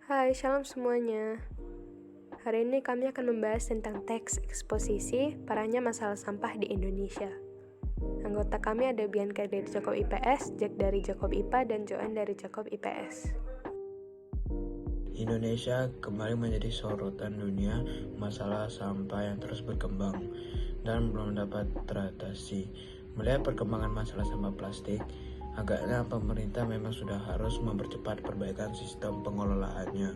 Hai, shalom semuanya. Hari ini kami akan membahas tentang teks eksposisi parahnya masalah sampah di Indonesia. Anggota kami ada Bianca dari Jakob IPS, Jack dari Jakob IPA, dan Joan dari Jakob IPS. Indonesia kembali menjadi sorotan dunia masalah sampah yang terus berkembang dan belum dapat teratasi. Melihat perkembangan masalah sampah plastik, agaknya pemerintah memang sudah harus mempercepat perbaikan sistem pengelolaannya.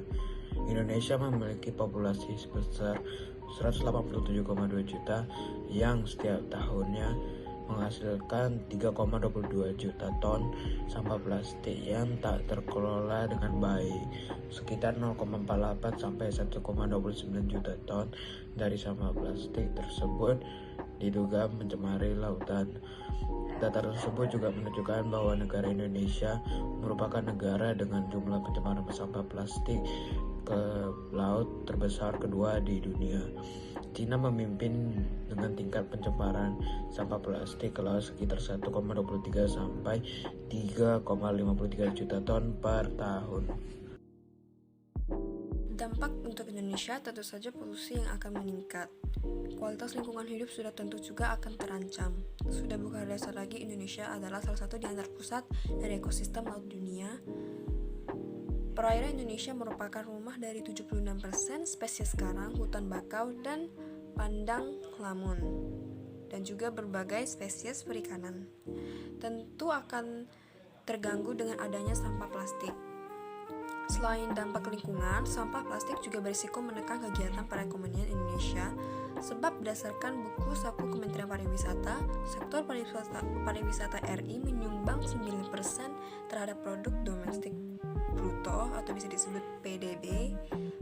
Indonesia memiliki populasi sebesar 187,2 juta yang setiap tahunnya menghasilkan 3,22 juta ton sampah plastik yang tak terkelola dengan baik. Sekitar 0,48 sampai 1,29 juta ton dari sampah plastik tersebut diduga mencemari lautan. Data tersebut juga menunjukkan bahwa negara Indonesia merupakan negara dengan jumlah pencemaran sampah plastik ke laut terbesar kedua di dunia. Cina memimpin dengan tingkat pencemaran sampah plastik ke laut sekitar 1,23 sampai 3,53 juta ton per tahun. Dampak untuk Indonesia tentu saja polusi yang akan meningkat. Kualitas lingkungan hidup sudah tentu juga akan terancam. Sudah bukan dasar lagi Indonesia adalah salah satu di antara pusat dari ekosistem laut dunia. Perairan Indonesia merupakan rumah dari 76% spesies karang, hutan bakau, dan pandang lamun, dan juga berbagai spesies perikanan. Tentu akan terganggu dengan adanya sampah plastik. Selain dampak lingkungan, sampah plastik juga berisiko menekan kegiatan perekonomian Indonesia, sebab berdasarkan buku saku Kementerian Pariwisata, sektor pariwisata RI menyumbang 9% terhadap produk domestik bruto atau bisa disebut PDB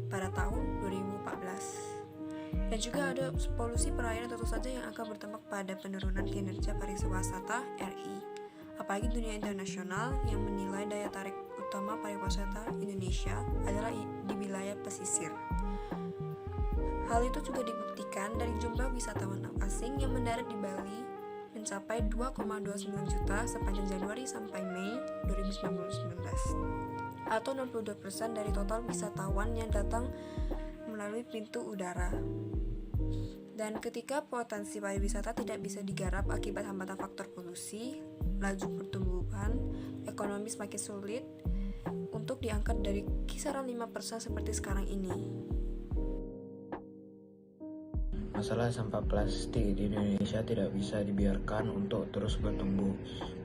pada tahun 2014. Dan juga ada polusi perairan tentu saja yang akan berdampak pada penurunan kinerja pariwisata RI, apalagi dunia internasional yang menilai daya tarik utama pariwisata Indonesia adalah di wilayah pesisir. Hal itu juga dibuktikan dari jumlah wisatawan asing yang mendarat di Bali mencapai 2,29 juta sepanjang Januari sampai Mei 2019, atau 62% dari total wisatawan yang datang melalui pintu udara. Dan ketika potensi pariwisata tidak bisa digarap akibat hambatan faktor polusi, laju pertumbuhan ekonomi semakin sulit untuk diangkat dari kisaran 5% seperti sekarang ini. Masalah sampah plastik di Indonesia tidak bisa dibiarkan untuk terus bertumbuh.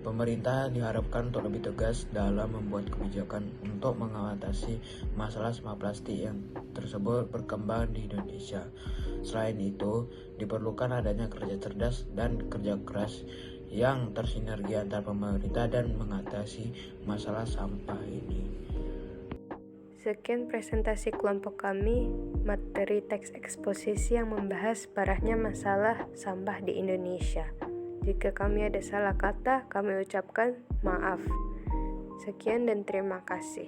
Pemerintah diharapkan untuk lebih tegas dalam membuat kebijakan untuk mengatasi masalah sampah plastik yang tersebut berkembang di Indonesia. Selain itu, diperlukan adanya kerja cerdas dan kerja keras yang tersinergi antar pemerintah dan mengatasi masalah sampah ini. Sekian presentasi kelompok kami, materi teks eksposisi yang membahas parahnya masalah sampah di Indonesia. Jika kami ada salah kata, kami ucapkan maaf. Sekian dan terima kasih.